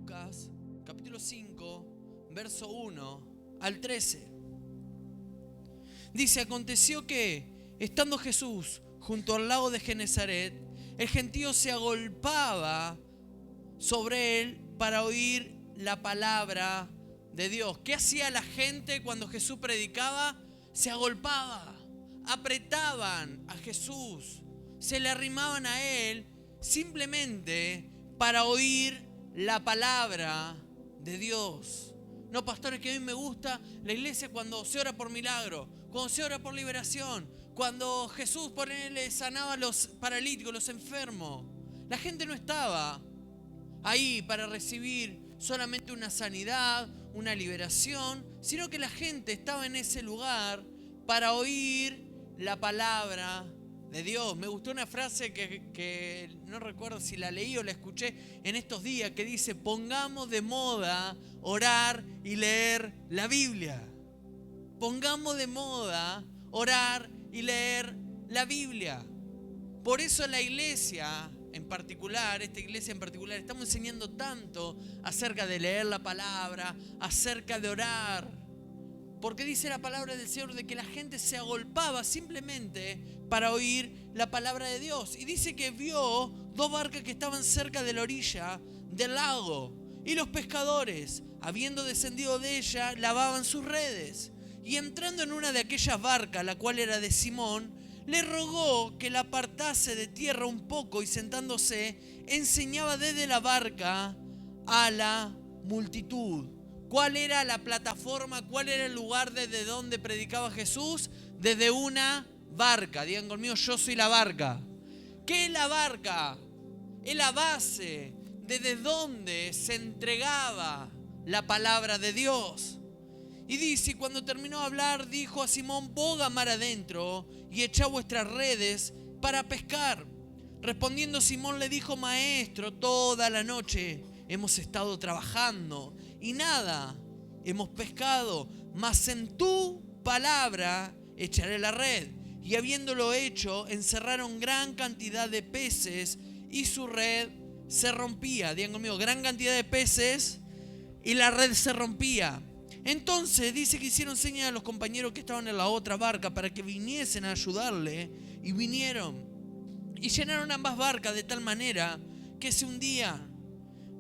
Lucas, capítulo 5, verso 1 al 13. Dice: aconteció que, estando Jesús junto al lago de Genesaret, el gentío se agolpaba sobre él para oír la palabra de Dios. ¿Qué hacía la gente cuando Jesús predicaba? Se agolpaba, apretaban a Jesús, se le arrimaban a él simplemente para oír la palabra de Dios. No, pastores, que a mí me gusta la iglesia cuando se ora por milagro, cuando se ora por liberación, cuando Jesús sanaba a los paralíticos, los enfermos. La gente no estaba ahí para recibir solamente una sanidad, una liberación, sino que la gente estaba en ese lugar para oír la palabra de Dios. Me gustó una frase que no recuerdo si la leí o la escuché en estos días, que dice: pongamos de moda orar y leer la Biblia. Pongamos de moda orar y leer la Biblia. Por eso la iglesia en particular, esta iglesia en particular, estamos enseñando tanto acerca de leer la palabra, acerca de orar. Porque dice la palabra del Señor de que la gente se agolpaba simplemente para oír la palabra de Dios. Y dice que vio dos barcas que estaban cerca de la orilla del lago. Y los pescadores, habiendo descendido de ella, lavaban sus redes. Y entrando en una de aquellas barcas, la cual era de Simón, le rogó que la apartase de tierra un poco, y sentándose, enseñaba desde la barca a la multitud. ¿Cuál era la plataforma? ¿Cuál era el lugar desde donde predicaba Jesús? Desde una barca. Digan conmigo: yo soy la barca. ¿Qué es la barca? Es la base desde donde se entregaba la palabra de Dios. Y dice: y cuando terminó de hablar, dijo a Simón: boga mar adentro y echad vuestras redes para pescar. Respondiendo Simón le dijo: maestro, toda la noche hemos estado trabajando y nada hemos pescado, mas en tu palabra echaré la red. Y habiéndolo hecho, encerraron gran cantidad de peces y su red se rompía. Digan conmigo: gran cantidad de peces y la red se rompía. Entonces dice que hicieron señas a los compañeros que estaban en la otra barca para que viniesen a ayudarle, y vinieron y llenaron ambas barcas de tal manera que se hundían.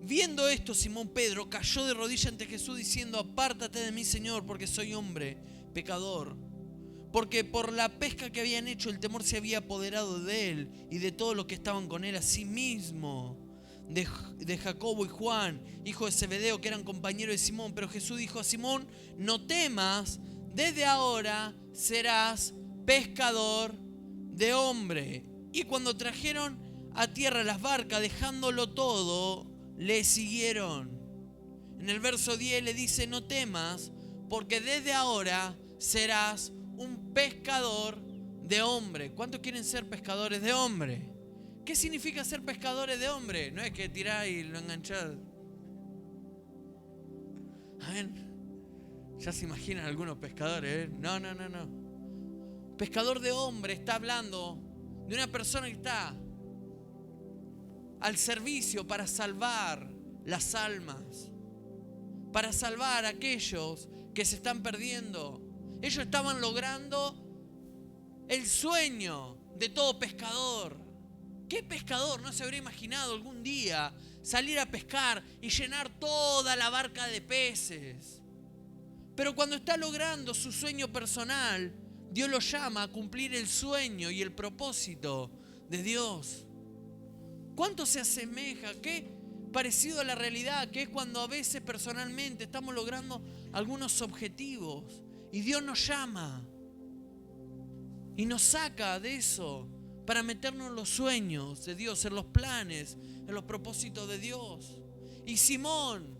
Viendo esto, Simón Pedro cayó de rodillas ante Jesús diciendo: apártate de mí, Señor, porque soy hombre pecador. Porque por la pesca que habían hecho, el temor se había apoderado de él y de todos los que estaban con él, asimismo de Jacobo y Juan, hijo de Zebedeo, que eran compañeros de Simón. Pero Jesús dijo a Simón: no temas, desde ahora serás pescador de hombre. Y cuando trajeron a tierra las barcas, dejándolo todo, le siguieron. En el verso 10 le dice: no temas, porque desde ahora serás un pescador de hombre. ¿Cuántos quieren ser pescadores de hombre? ¿Qué significa ser pescadores de hombre? No es que tirás y lo enganchás. Amén. Ya se imaginan algunos pescadores, ¿eh? No. Pescador de hombre está hablando de una persona que está al servicio para salvar las almas, para salvar a aquellos que se están perdiendo. Ellos estaban logrando el sueño de todo pescador. ¿Qué pescador no se habría imaginado algún día salir a pescar y llenar toda la barca de peces? Pero cuando está logrando su sueño personal, Dios lo llama a cumplir el sueño y el propósito de Dios. ¿Cuánto se asemeja? ¿Qué parecido a la realidad? Que es cuando a veces personalmente estamos logrando algunos objetivos y Dios nos llama y nos saca de eso para meternos en los sueños de Dios, en los planes, en los propósitos de Dios. Y Simón,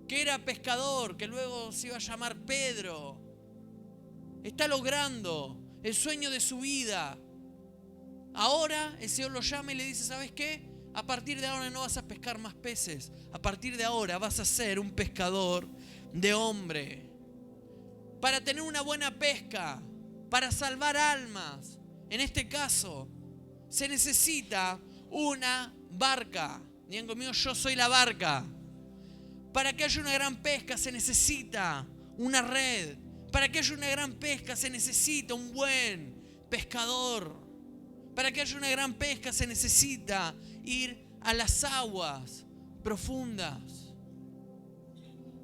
que era pescador, que luego se iba a llamar Pedro, está logrando el sueño de su vida. Ahora el Señor lo llama y le dice: ¿sabes qué? A partir de ahora no vas a pescar más peces. A partir de ahora vas a ser un pescador de hombre. Para tener una buena pesca, para salvar almas, en este caso, se necesita una barca. Digan conmigo: yo soy la barca. Para que haya una gran pesca se necesita una red. Para que haya una gran pesca se necesita un buen pescador. Para que haya una gran pesca se necesita ir a las aguas profundas.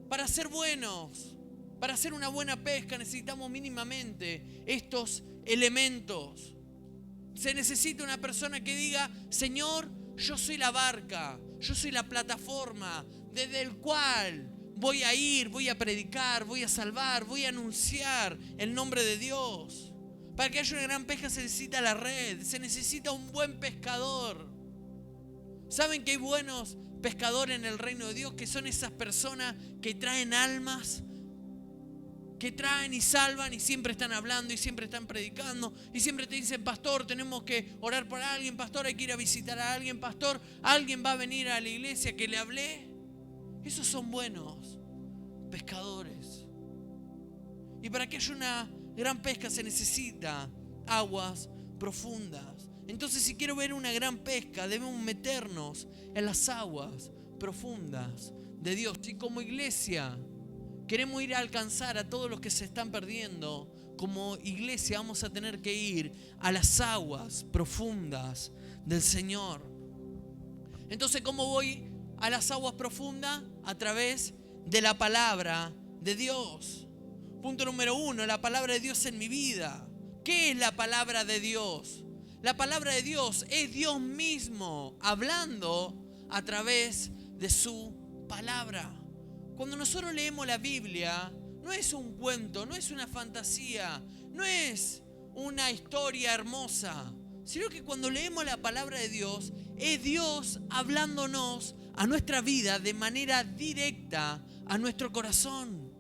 Para ser buenos, para hacer una buena pesca necesitamos mínimamente estos elementos. Se necesita una persona que diga: Señor, yo soy la barca, yo soy la plataforma desde el cual voy a ir, voy a predicar, voy a salvar, voy a anunciar el nombre de Dios. Para que haya una gran pesca se necesita la red, se necesita un buen pescador. ¿Saben que hay buenos pescadores en el reino de Dios? Que son esas personas que traen almas, que traen y salvan y siempre están hablando y siempre están predicando y siempre te dicen: pastor, tenemos que orar por alguien, pastor, hay que ir a visitar a alguien, pastor, alguien va a venir a la iglesia que le hablé. Esos son buenos pescadores. Y para que haya una gran pesca se necesita aguas profundas. Entonces, si quiero ver una gran pesca, debemos meternos en las aguas profundas de Dios. Y como iglesia queremos ir a alcanzar a todos los que se están perdiendo, como iglesia vamos a tener que ir a las aguas profundas del Señor. Entonces, ¿cómo voy a las aguas profundas? A través de la palabra de Dios. Punto número 1, la palabra de Dios en mi vida. ¿Qué es la palabra de Dios? La palabra de Dios es Dios mismo hablando a través de su palabra. Cuando nosotros leemos la Biblia, no es un cuento, no es una fantasía, no es una historia hermosa, sino que cuando leemos la palabra de Dios, es Dios hablándonos a nuestra vida de manera directa a nuestro corazón.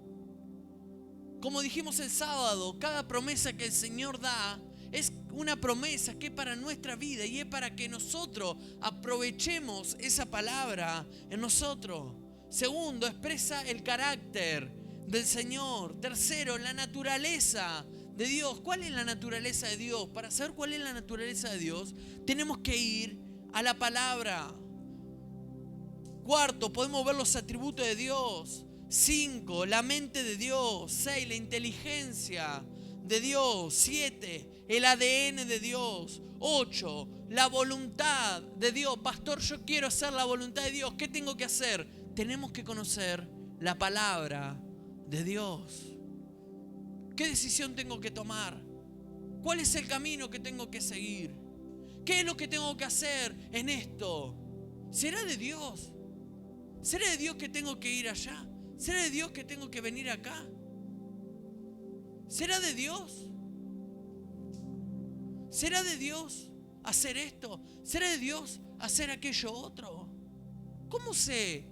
Como dijimos el sábado, cada promesa que el Señor da es una promesa que es para nuestra vida y es para que nosotros aprovechemos esa palabra en nosotros. Segundo, expresa el carácter del Señor. Tercero, la naturaleza de Dios. ¿Cuál es la naturaleza de Dios? Para saber cuál es la naturaleza de Dios, tenemos que ir a la palabra. Cuarto, podemos ver los atributos de Dios. 5, la mente de Dios. 6, la inteligencia de Dios. 7, el ADN de Dios. 8, la voluntad de Dios. Pastor, yo quiero hacer la voluntad de Dios. ¿Qué tengo que hacer? Tenemos que conocer la palabra de Dios. ¿Qué decisión tengo que tomar? ¿Cuál es el camino que tengo que seguir? ¿Qué es lo que tengo que hacer en esto? ¿Será de Dios? ¿Será de Dios que tengo que ir allá? ¿Será de Dios que tengo que venir acá? ¿Será de Dios? ¿Será de Dios hacer esto? ¿Será de Dios hacer aquello otro? ¿Cómo sé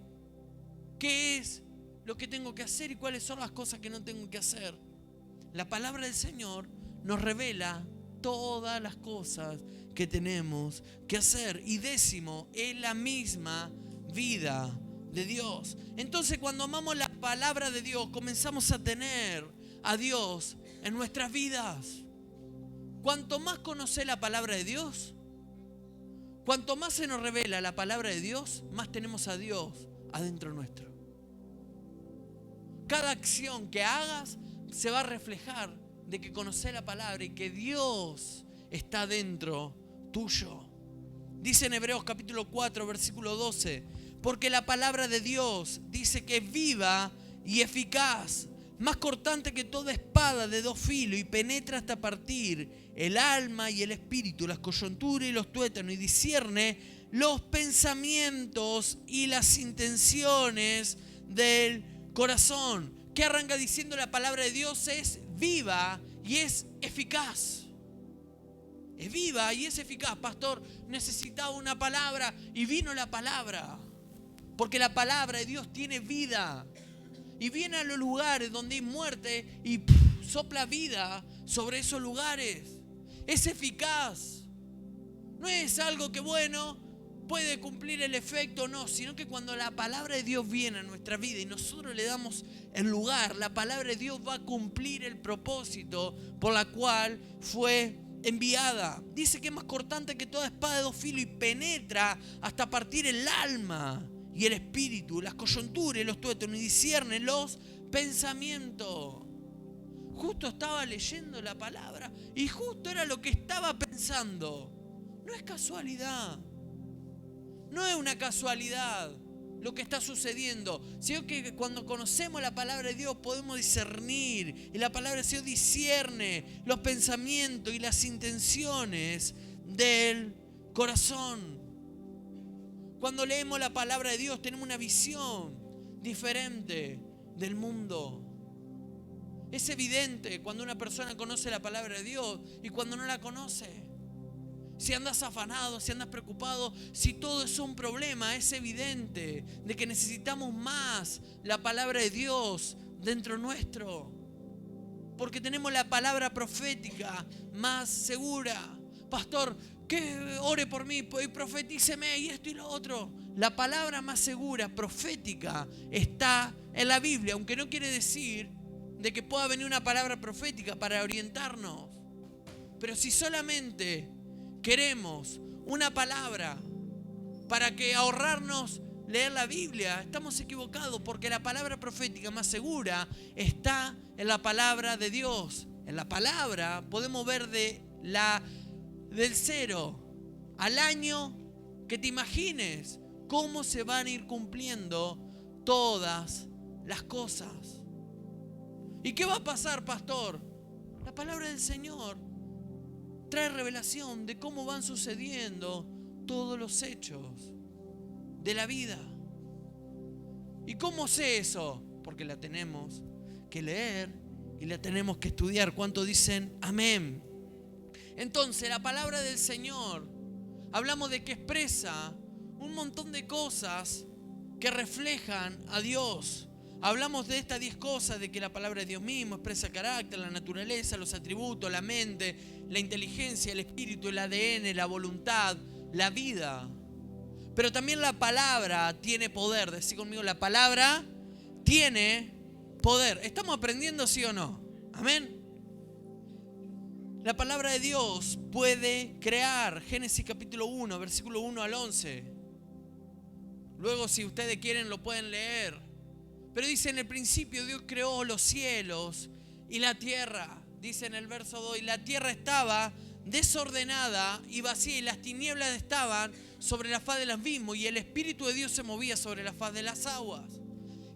qué es lo que tengo que hacer y cuáles son las cosas que no tengo que hacer? La palabra del Señor nos revela todas las cosas que tenemos que hacer. Y 10, es la misma vida de Dios. Entonces, cuando amamos la palabra de Dios, comenzamos a tener a Dios en nuestras vidas. Cuanto más conoce la palabra de Dios, cuanto más se nos revela la palabra de Dios, más tenemos a Dios adentro nuestro. Cada acción que hagas se va a reflejar de que conoces la palabra y que Dios está dentro tuyo. Dice en Hebreos capítulo 4, versículo 12, porque la palabra de Dios dice que es viva y eficaz, más cortante que toda espada de 2 filos y penetra hasta partir el alma y el espíritu, las coyunturas y los tuétanos, y discierne los pensamientos y las intenciones del corazón. ¿Qué arranca diciendo la palabra de Dios? Es viva y es eficaz. Es viva y es eficaz. Pastor, necesitaba una palabra y vino la palabra. Porque la palabra de Dios tiene vida. Y viene a los lugares donde hay muerte y sopla vida sobre esos lugares. Es eficaz. No es algo que, bueno, puede cumplir el efecto, no, sino que cuando la palabra de Dios viene a nuestra vida y nosotros le damos el lugar, la palabra de Dios va a cumplir el propósito por la cual fue enviada. Dice que es más cortante que toda espada de 2 filos y penetra hasta partir el alma y el espíritu, las coyunturas y los tuétanos, y discierne los pensamientos. Justo estaba leyendo la palabra y justo era lo que estaba pensando. No es casualidad. No es una casualidad lo que está sucediendo, sino que cuando conocemos la palabra de Dios podemos discernir, y la palabra de Dios discierne los pensamientos y las intenciones del corazón. Cuando leemos la palabra de Dios tenemos una visión diferente del mundo. Es evidente cuando una persona conoce la palabra de Dios y cuando no la conoce. Si andas afanado, si andas preocupado, si todo es un problema, es evidente de que necesitamos más la palabra de Dios dentro nuestro. Porque tenemos la palabra profética más segura. Pastor, que ore por mí y profetíceme y esto y lo otro. La palabra más segura, profética, está en la Biblia, aunque no quiere decir de que pueda venir una palabra profética para orientarnos. Pero si solamente queremos una palabra para que ahorrarnos leer la Biblia, estamos equivocados, porque la palabra profética más segura está en la palabra de Dios. En la palabra podemos ver del 0 al año que te imagines cómo se van a ir cumpliendo todas las cosas. ¿Y qué va a pasar, pastor? La palabra del Señor trae revelación de cómo van sucediendo todos los hechos de la vida. ¿Y cómo sé eso? Porque la tenemos que leer y la tenemos que estudiar. ¿Cuántos dicen amén? Entonces, la palabra del Señor, hablamos de que expresa un montón de cosas que reflejan a Dios. Hablamos de estas 10 cosas, de que la palabra de Dios mismo expresa el carácter, la naturaleza, los atributos, la mente, la inteligencia, el espíritu, el ADN, la voluntad, la vida. Pero también la palabra tiene poder. Decí conmigo, la palabra tiene poder. ¿Estamos aprendiendo, sí o no? Amén. La palabra de Dios puede crear. Génesis capítulo 1, versículo 1 al 11. Luego, si ustedes quieren, lo pueden leer. Pero dice, en el principio Dios creó los cielos y la tierra. Dice en el verso 2, y la tierra estaba desordenada y vacía, y las tinieblas estaban sobre la faz del abismo, y el Espíritu de Dios se movía sobre la faz de las aguas.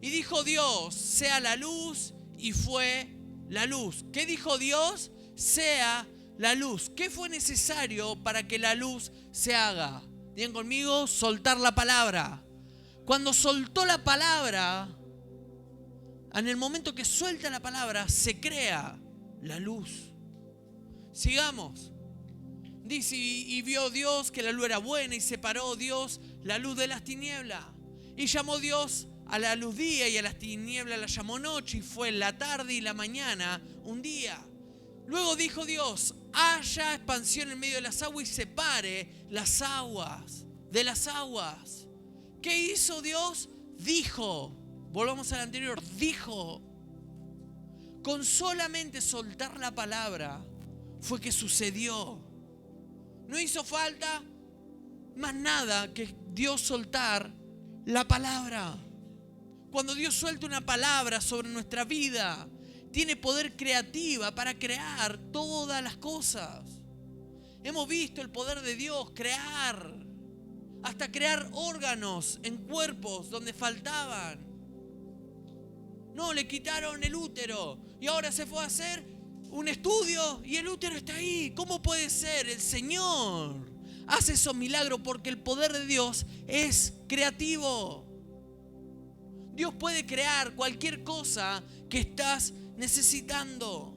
Y dijo Dios, sea la luz, y fue la luz. ¿Qué dijo Dios? Sea la luz. ¿Qué fue necesario para que la luz se haga? Digan conmigo, soltar la palabra. Cuando soltó la palabra, en el momento que suelta la palabra, se crea la luz. Sigamos. Dice, y vio Dios que la luz era buena, y separó Dios la luz de las tinieblas. Y llamó Dios a la luz día, y a las tinieblas la llamó noche, y fue la tarde y la mañana un día. Luego dijo Dios, haya expansión en medio de las aguas y separe las aguas de las aguas. ¿Qué hizo Dios? Dijo. Volvamos al anterior. Dijo. Con solamente soltar la palabra fue que sucedió. No hizo falta más nada que Dios soltar la palabra. Cuando Dios suelta una palabra sobre nuestra vida, tiene poder creativa para crear todas las cosas. Hemos visto el poder de Dios crear, hasta crear órganos en cuerpos donde faltaban. No, le quitaron el útero y ahora se fue a hacer un estudio y el útero está ahí. ¿Cómo puede ser? El Señor hace esos milagros porque el poder de Dios es creativo. Dios puede crear cualquier cosa que estás necesitando.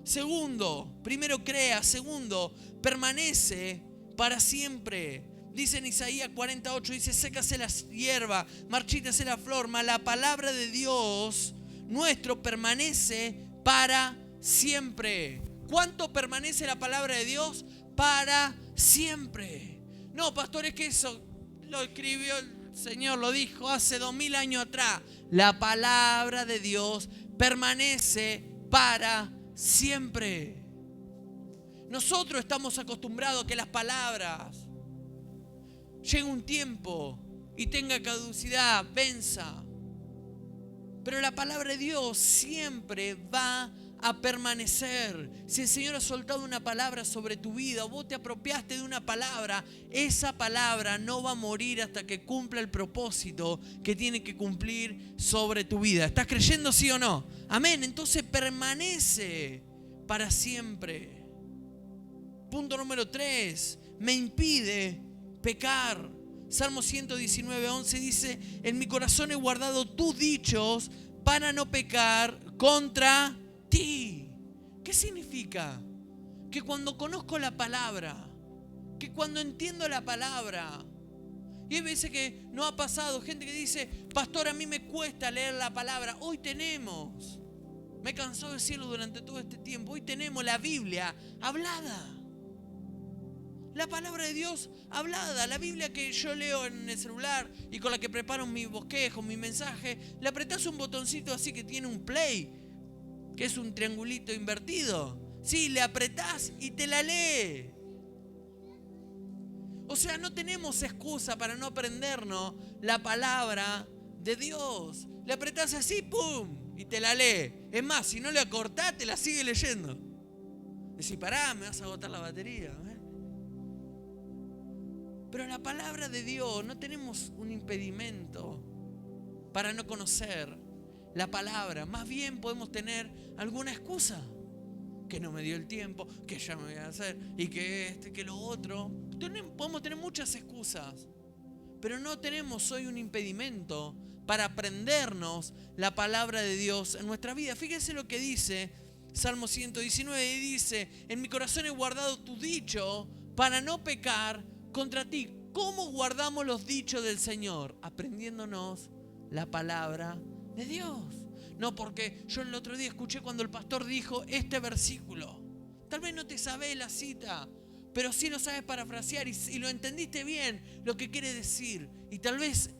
Segundo, primero crea. Segundo, permanece para siempre. Dice en Isaías 48, dice, sécase la hierba, marchítase la flor, mas la palabra de Dios nuestro permanece para siempre. ¿Cuánto permanece la palabra de Dios? Para siempre. No, pastor, es que eso lo escribió el Señor, lo dijo hace 2000 años atrás. La palabra de Dios permanece para siempre. Nosotros estamos acostumbrados a que las palabras llega un tiempo y tenga caducidad, venza. Pero la palabra de Dios siempre va a permanecer. Si el Señor ha soltado una palabra sobre tu vida, o vos te apropiaste de una palabra, esa palabra no va a morir hasta que cumpla el propósito que tiene que cumplir sobre tu vida. ¿Estás creyendo, sí o no? Amén. Entonces permanece para siempre. Punto número 3. Me impide pecar. Salmo 119:11 dice: en mi corazón he guardado tus dichos para no pecar contra ti. ¿Qué significa? Que cuando conozco la palabra, que cuando entiendo la palabra, y hay veces que no ha pasado, gente que dice: pastor, a mí me cuesta leer la palabra. Hoy tenemos, me he cansado de decirlo durante todo este tiempo, hoy tenemos la Biblia hablada. La palabra de Dios hablada, la Biblia que yo leo en el celular y con la que preparo mi bosquejo, mi mensaje, le apretás un botoncito así que tiene un play, que es un triangulito invertido. Sí, le apretás y te la lee. O sea, no tenemos excusa para no aprendernos la palabra de Dios. Le apretás así, ¡pum! Y te la lee. Es más, si no le acortás, te la sigue leyendo. Decís: pará, me vas a agotar la batería. Pero la palabra de Dios, no tenemos un impedimento para no conocer la palabra. Más bien podemos tener alguna excusa. Que no me dio el tiempo, que ya me voy a hacer, y que que lo otro. Podemos tener muchas excusas, pero no tenemos hoy un impedimento para aprendernos la palabra de Dios en nuestra vida. Fíjense lo que dice Salmo 119, dice: en mi corazón he guardado tu dicho para no pecar contra ti. ¿Cómo guardamos los dichos del Señor? Aprendiéndonos la palabra de Dios. No porque yo el otro día escuché cuando el pastor dijo este versículo. Tal vez no te sabés la cita, pero sí lo sabes parafrasear y lo entendiste bien lo que quiere decir. Y tal vez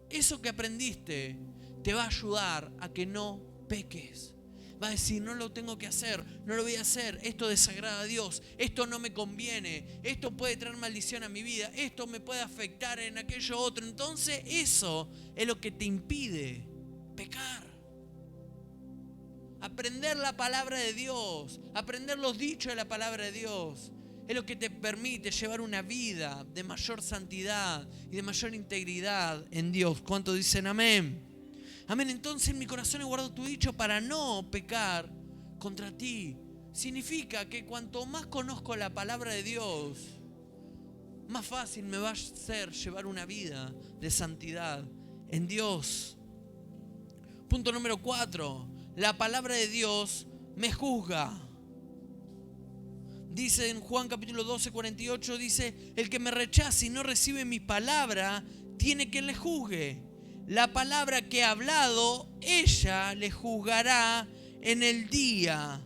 eso que aprendiste te va a ayudar a que no peques. Va a decir: no lo tengo que hacer, no lo voy a hacer, esto desagrada a Dios, esto no me conviene, esto puede traer maldición a mi vida, esto me puede afectar en aquello otro. Entonces eso es lo que te impide pecar. Aprender la palabra de Dios, aprender los dichos de la palabra de Dios, es lo que te permite llevar una vida de mayor santidad y de mayor integridad en Dios. ¿Cuántos dicen amén? Amén. Entonces en mi corazón he guardado tu dicho para no pecar contra ti. Significa que cuanto más conozco la palabra de Dios, más fácil me va a ser llevar una vida de santidad en Dios. Punto número 4. La palabra de Dios me juzga. Dice en Juan capítulo 12, 48, dice: el que me rechaza y no recibe mi palabra, tiene quien le juzgue. La palabra que he hablado, ella le juzgará en el día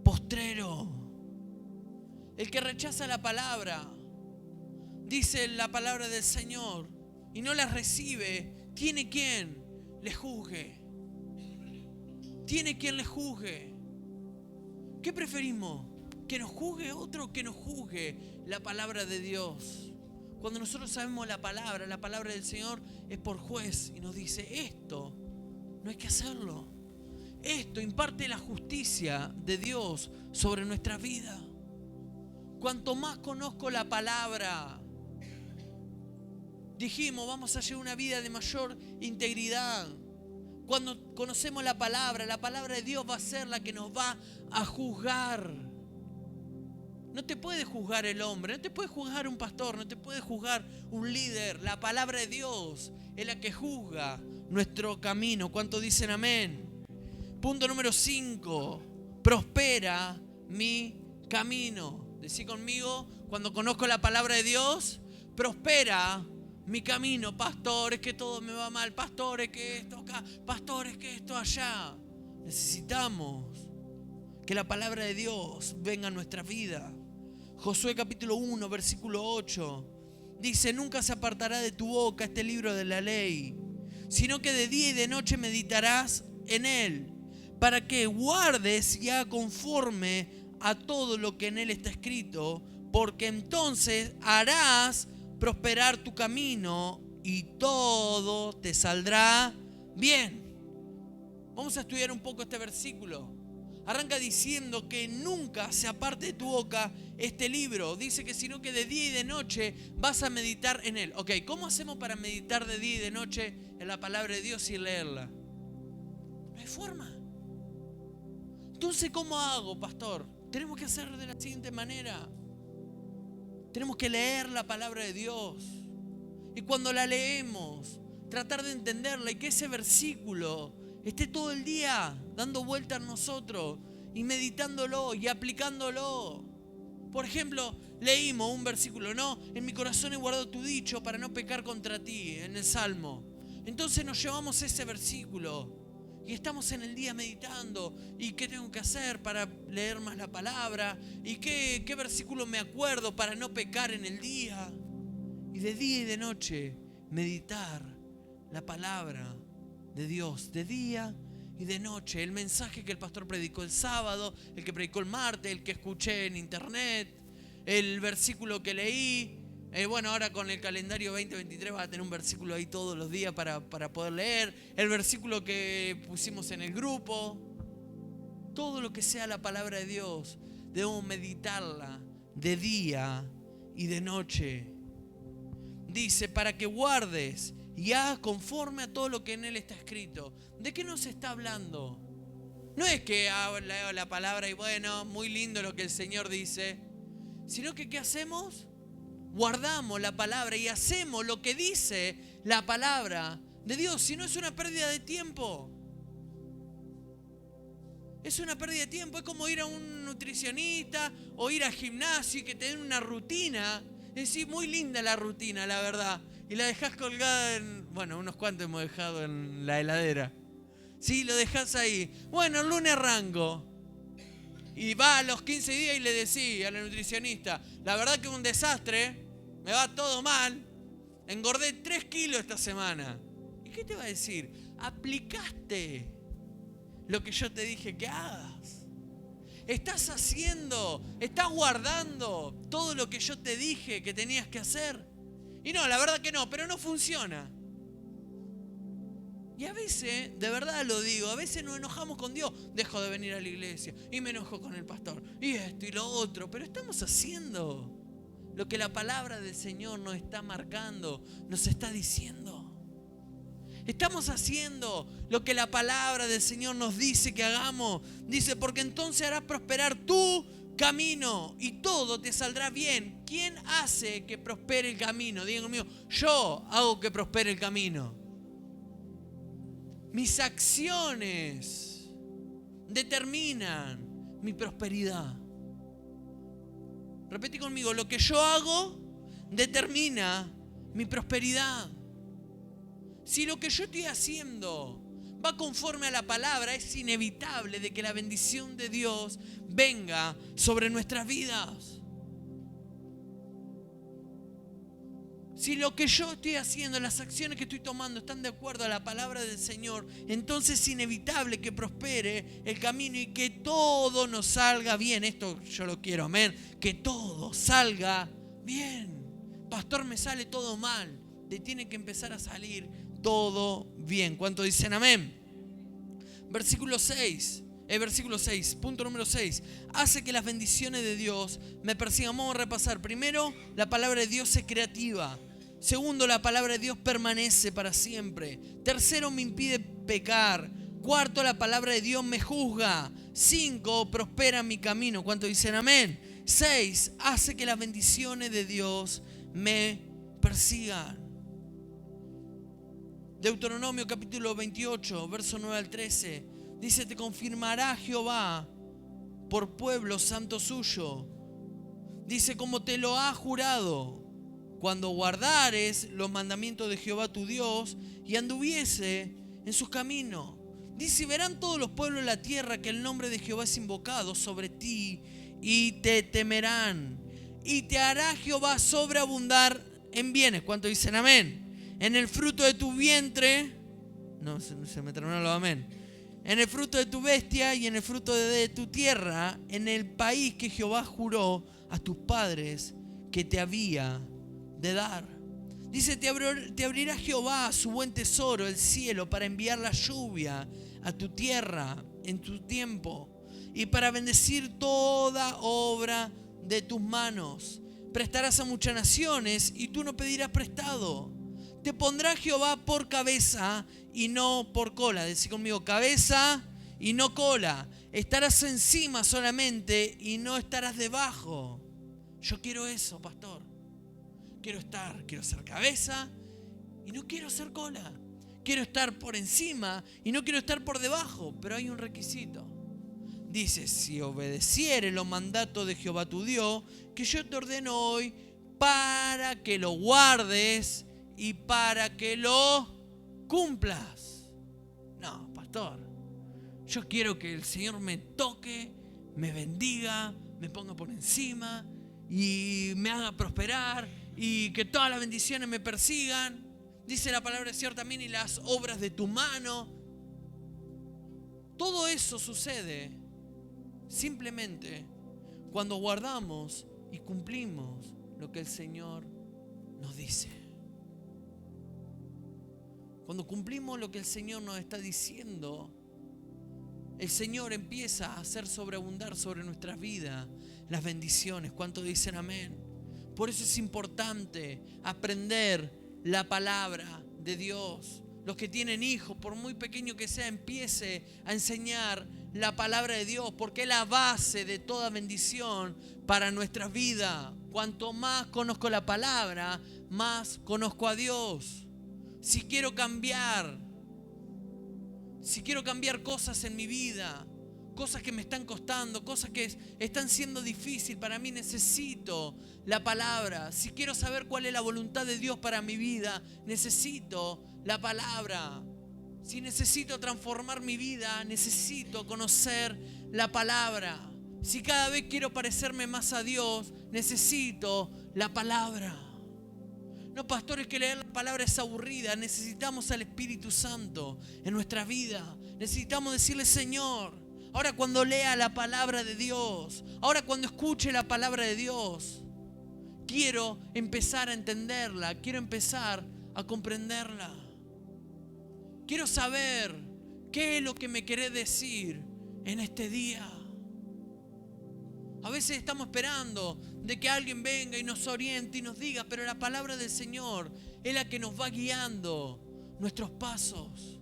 postrero. El que rechaza la palabra, dice la palabra del Señor, y no la recibe, tiene quien le juzgue. Tiene quien le juzgue. ¿Qué preferimos? ¿Que nos juzgue otro o que nos juzgue la palabra de Dios? Cuando nosotros sabemos la palabra del Señor es por juez y nos dice: esto no hay que hacerlo. Esto imparte la justicia de Dios sobre nuestra vida. Cuanto más conozco la palabra, dijimos, vamos a llevar una vida de mayor integridad. Cuando conocemos la palabra de Dios va a ser la que nos va a juzgar. No te puede juzgar el hombre, no te puede juzgar un pastor, no te puede juzgar un líder. La palabra de Dios es la que juzga nuestro camino. ¿Cuántos dicen amén? Punto número 5. Prospera mi camino. Decí conmigo: cuando conozco la palabra de Dios, prospera mi camino. Pastores, que todo me va mal. Pastores, que esto acá. Pastores, que esto allá. Necesitamos que la palabra de Dios venga a nuestra vida. Josué capítulo 1, versículo 8. Dice: nunca se apartará de tu boca este libro de la ley, sino que de día y de noche meditarás en él, para que guardes y hagas conforme a todo lo que en él está escrito, porque entonces harás prosperar tu camino y todo te saldrá bien. Vamos a estudiar un poco este versículo. Arranca diciendo que nunca se aparte de tu boca este libro. Dice que sino que de día y de noche vas a meditar en él. Ok, ¿cómo hacemos para meditar de día y de noche en la palabra de Dios y leerla? No hay forma. Entonces, ¿cómo hago, pastor? Tenemos que hacer de la siguiente manera. Tenemos que leer la palabra de Dios. Y cuando la leemos, tratar de entenderla y que ese versículo esté todo el día dando vuelta en nosotros y meditándolo y aplicándolo. Por ejemplo, leímos un versículo, ¿no? En mi corazón he guardado tu dicho para no pecar contra ti, en el Salmo. Entonces nos llevamos ese versículo y estamos en el día meditando. ¿Y qué tengo que hacer para leer más la palabra? ¿Y qué versículo me acuerdo para no pecar en el día? Y de día y de noche meditar la palabra de Dios, de día y de noche. El mensaje que el pastor predicó el sábado, el que predicó el martes, el que escuché en internet, el versículo que leí. Bueno, ahora con el calendario 2023 va a tener un versículo ahí todos los días para poder leer. El versículo que pusimos en el grupo. Todo lo que sea la palabra de Dios, debemos meditarla de día y de noche. Dice, para que guardes y hagas conforme a todo lo que en él está escrito. ¿De qué nos está hablando? No es que leo la palabra y bueno, muy lindo lo que el Señor dice, sino que ¿qué hacemos? Guardamos la palabra y hacemos lo que dice la palabra de Dios. Si no, es una pérdida de tiempo. Es una pérdida de tiempo. Es como ir a un nutricionista o ir al gimnasio y que te den una rutina. Es decir, muy linda la rutina, la verdad. Y la dejás colgada en... Bueno, unos cuantos hemos dejado en la heladera. Sí, lo dejás ahí. Bueno, el lunes arranco. Y va a los 15 días y le decís a la nutricionista, la verdad que es un desastre, me va todo mal, engordé 3 kilos esta semana. ¿Y qué te va a decir? ¿Aplicaste lo que yo te dije que hagas? ¿Estás haciendo, estás guardando todo lo que yo te dije que tenías que hacer? Y no, la verdad que no, pero no funciona. Y a veces, de verdad lo digo, a veces nos enojamos con Dios. Dejo de venir a la iglesia y me enojo con el pastor. Y esto y lo otro. Pero estamos haciendo lo que la palabra del Señor nos está marcando, nos está diciendo. Estamos haciendo lo que la palabra del Señor nos dice que hagamos. Dice, porque entonces harás prosperar tu camino y todo te saldrá bien. ¿Quién hace que prospere el camino? Digan conmigo, yo hago que prospere el camino. Mis acciones determinan mi prosperidad. Repite conmigo, lo que yo hago determina mi prosperidad. Si lo que yo estoy haciendo va conforme a la palabra, es inevitable de que la bendición de Dios venga sobre nuestras vidas. Si lo que yo estoy haciendo, las acciones que estoy tomando están de acuerdo a la palabra del Señor, entonces es inevitable que prospere el camino y que todo nos salga bien. Esto yo lo quiero, amén. Que todo salga bien. Pastor, me sale todo mal. Te tiene que empezar a salir todo bien. ¿Cuántos dicen amén? Versículo 6, punto número 6. Hace que las bendiciones de Dios me persigan. Vamos a repasar. Primero, la palabra de Dios es creativa. Segundo, la palabra de Dios permanece para siempre. Tercero, me impide pecar. Cuarto, la palabra de Dios me juzga. 5, prospera mi camino. ¿Cuántos dicen amén? 6, hace que las bendiciones de Dios me persigan. Deuteronomio capítulo 28, verso 9 al 13. Dice, te confirmará Jehová por pueblo santo suyo. Dice, como te lo ha jurado, cuando guardares los mandamientos de Jehová tu Dios y anduviese en sus caminos. Dice, verán todos los pueblos de la tierra que el nombre de Jehová es invocado sobre ti y te temerán. Y te hará Jehová sobreabundar en bienes. ¿Cuántos dicen amén? En el fruto de tu vientre, no se me terminó lo amén. En el fruto de tu bestia y en el fruto de tu tierra, en el país que Jehová juró a tus padres que te había de dar. Dice, te abrirá Jehová su buen tesoro, el cielo, para enviar la lluvia a tu tierra en tu tiempo y para bendecir toda obra de tus manos. Prestarás a muchas naciones y tú no pedirás prestado. Te pondrá Jehová por cabeza y no por cola. Decí conmigo, cabeza y no cola. Estarás encima solamente y no estarás debajo. Yo quiero eso, pastor. Quiero ser cabeza y no quiero ser cola. Quiero estar por encima y no quiero estar por debajo. Pero hay un requisito. Dice, si obedecieres los mandatos de Jehová tu Dios, que yo te ordeno hoy, para que lo guardes y para que lo cumplas. No, pastor. Yo quiero que el Señor me toque, me bendiga, me ponga por encima y me haga prosperar y que todas las bendiciones me persigan. Dice la palabra del Señor también, y las obras de tu mano. Todo eso sucede simplemente cuando guardamos y cumplimos lo que el Señor nos dice. Cuando cumplimos lo que el Señor nos está diciendo, el Señor empieza a hacer sobreabundar sobre nuestras vidas las bendiciones. ¿Cuántos dicen amén? Por eso es importante aprender la palabra de Dios. Los que tienen hijos, por muy pequeño que sea, empiece a enseñar la palabra de Dios, porque es la base de toda bendición para nuestras vidas. Cuanto más conozco la palabra, más conozco a Dios. Si quiero cambiar cosas en mi vida, cosas que me están costando, cosas que están siendo difíciles para mí, necesito la palabra. Si quiero saber cuál es la voluntad de Dios para mi vida, necesito la palabra. Si necesito transformar mi vida, necesito conocer la palabra. Si cada vez quiero parecerme más a Dios, necesito la palabra. No, pastores, que leer la palabra es aburrida. Necesitamos al Espíritu Santo en nuestra vida. Necesitamos decirle, Señor, ahora cuando lea la palabra de Dios, ahora cuando escuche la palabra de Dios, quiero empezar a entenderla, quiero empezar a comprenderla. Quiero saber qué es lo que me querés decir en este día. A veces estamos esperando de que alguien venga y nos oriente y nos diga, pero la palabra del Señor es la que nos va guiando nuestros pasos.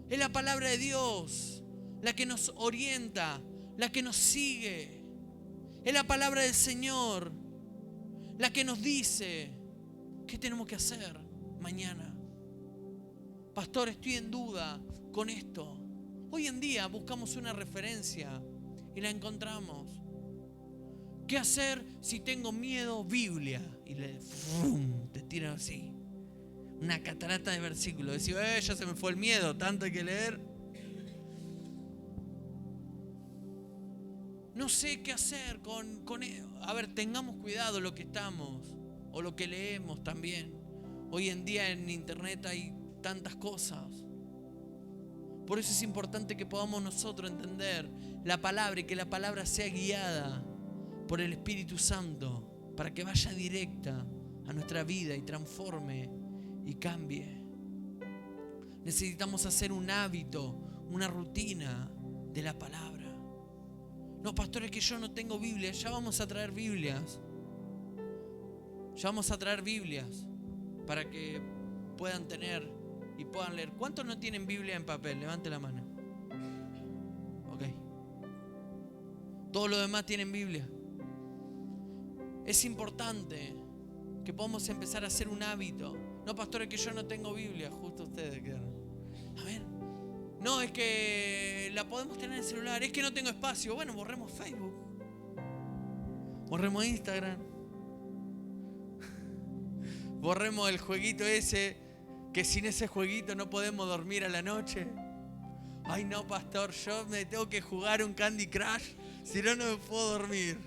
Es la palabra de Dios la que nos orienta, la que nos sigue. Es la palabra del Señor la que nos dice qué tenemos que hacer mañana. Pastor, estoy en duda con esto. Hoy en día buscamos una referencia y la encontramos. ¿Qué hacer si tengo miedo? Biblia. Y te tiran así una catarata de versículos. Decís, ya se me fue el miedo, tanto hay que leer. No sé qué hacer con... A ver, tengamos cuidado lo que estamos o lo que leemos también. Hoy en día en internet hay tantas cosas. Por eso es importante que podamos nosotros entender la palabra y que la palabra sea guiada por el Espíritu Santo para que vaya directa a nuestra vida y transforme y cambie. Necesitamos hacer un hábito, una rutina de la palabra. No, pastor, es que yo no tengo Biblia. Ya vamos a traer Biblias. Ya vamos a traer Biblias para que puedan tener y puedan leer. ¿Cuántos no tienen Biblia en papel? Levante la mano. Ok. Todos los demás tienen Biblia. Es importante que podamos empezar a hacer un hábito. No, pastor, es que yo no tengo Biblia. Justo ustedes quedaron. A ver. No, es que la podemos tener en el celular. Es que no tengo espacio. Bueno, borremos Facebook. Borremos Instagram. Borremos el jueguito ese, que sin ese jueguito no podemos dormir a la noche. Ay no, pastor, yo me tengo que jugar un Candy Crush, si no, no me puedo dormir.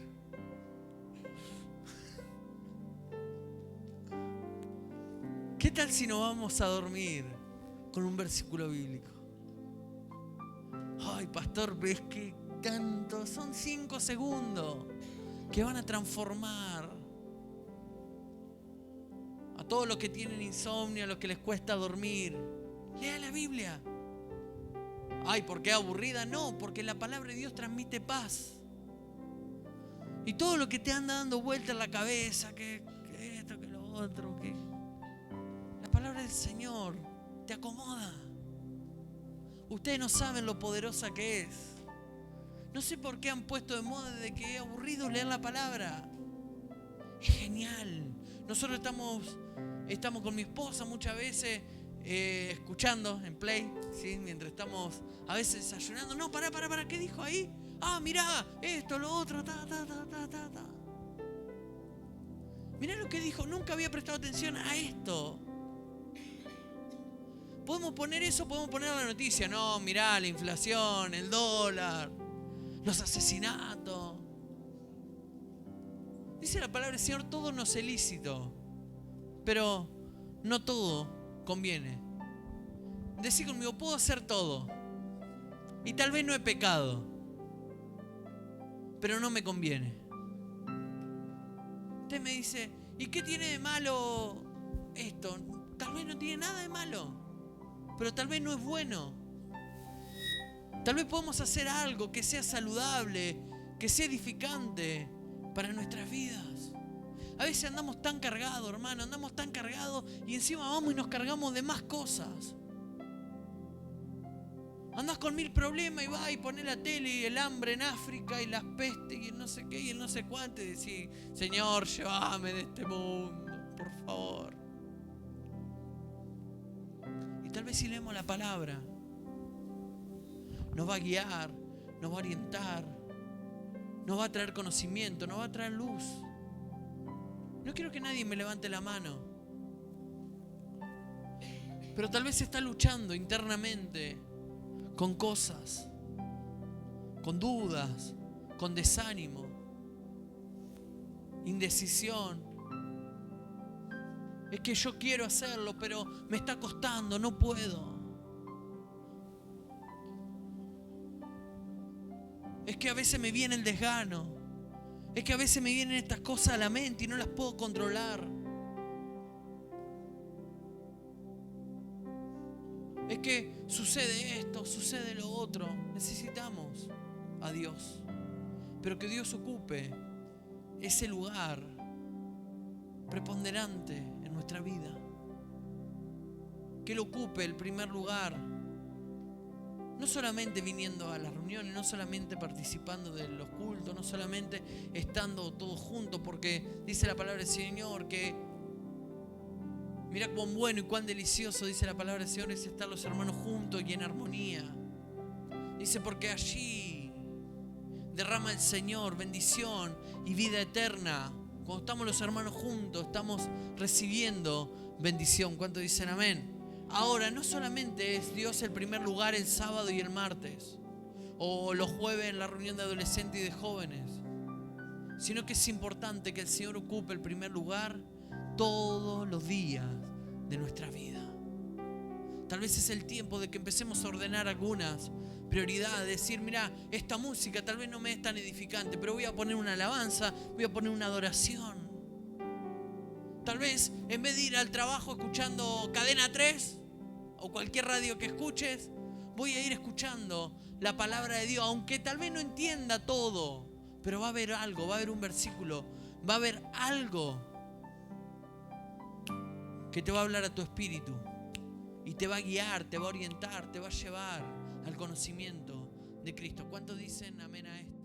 ¿Qué tal si nos vamos a dormir con un versículo bíblico? Ay, pastor, ves que tanto, son 5 segundos que van a transformar A todos los que tienen insomnio, a los que les cuesta dormir, lea la Biblia. Ay, ¿por qué aburrida? No, porque la palabra de Dios transmite paz. Y todo lo que te anda dando vuelta en la cabeza, que esto, que lo otro, que la palabra del Señor te acomoda. Ustedes no saben lo poderosa que es. No sé por qué han puesto de moda de que es aburrido leer la palabra. Es genial. Nosotros estamos con mi esposa muchas veces escuchando en Play, ¿sí? Mientras estamos a veces desayunando. No, pará, ¿qué dijo ahí? Ah, mirá, esto, lo otro, ta. Mirá lo que dijo, nunca había prestado atención a esto. Podemos poner eso, podemos poner la noticia. No, mirá, la inflación, el dólar, los asesinatos. Dice la palabra del Señor, todo nos es lícito, pero no todo conviene. Decí conmigo, puedo hacer todo. Y tal vez no he pecado, pero no me conviene. Usted me dice, ¿y qué tiene de malo esto? Tal vez no tiene nada de malo, pero tal vez no es bueno. Tal vez podemos hacer algo que sea saludable, que sea edificante para nuestras vidas. A veces andamos tan cargados, hermano, andamos tan cargados y encima vamos y nos cargamos de más cosas. Andás con 1000 problemas y vas y pones la tele y el hambre en África y las pestes y el no sé qué y el no sé cuánto y decís, Señor, llévame de este mundo, por favor. Y tal vez si leemos la palabra, nos va a guiar, nos va a orientar, nos va a traer conocimiento, nos va a traer luz. No quiero que nadie me levante la mano, pero tal vez está luchando internamente con cosas, con dudas, con desánimo, indecisión. Es que yo quiero hacerlo, pero me está costando, no puedo. Es que a veces me viene el desgano. Es que a veces me vienen estas cosas a la mente y no las puedo controlar. Es que sucede esto, sucede lo otro. Necesitamos a Dios. Pero que Dios ocupe ese lugar preponderante en nuestra vida. Que Él ocupe el primer lugar. No solamente viniendo a las reuniones, no solamente participando de los cultos, no solamente estando todos juntos, porque dice la palabra del Señor que mira cuán bueno y cuán delicioso, dice la palabra del Señor, es estar los hermanos juntos y en armonía. Dice, porque allí derrama el Señor bendición y vida eterna. Cuando estamos los hermanos juntos, estamos recibiendo bendición. ¿Cuántos dicen amén? Ahora, no solamente es Dios el primer lugar el sábado y el martes, o los jueves en la reunión de adolescentes y de jóvenes, sino que es importante que el Señor ocupe el primer lugar todos los días de nuestra vida. Tal vez es el tiempo de que empecemos a ordenar algunas prioridades, decir, mira, esta música tal vez no me es tan edificante, pero voy a poner una alabanza, voy a poner una adoración. Tal vez en vez de ir al trabajo escuchando Cadena 3 o cualquier radio que escuches, voy a ir escuchando la palabra de Dios, aunque tal vez no entienda todo, pero va a haber algo, va a haber un versículo, va a haber algo que te va a hablar a tu espíritu y te va a guiar, te va a orientar, te va a llevar al conocimiento de Cristo. ¿Cuántos dicen amén a esto?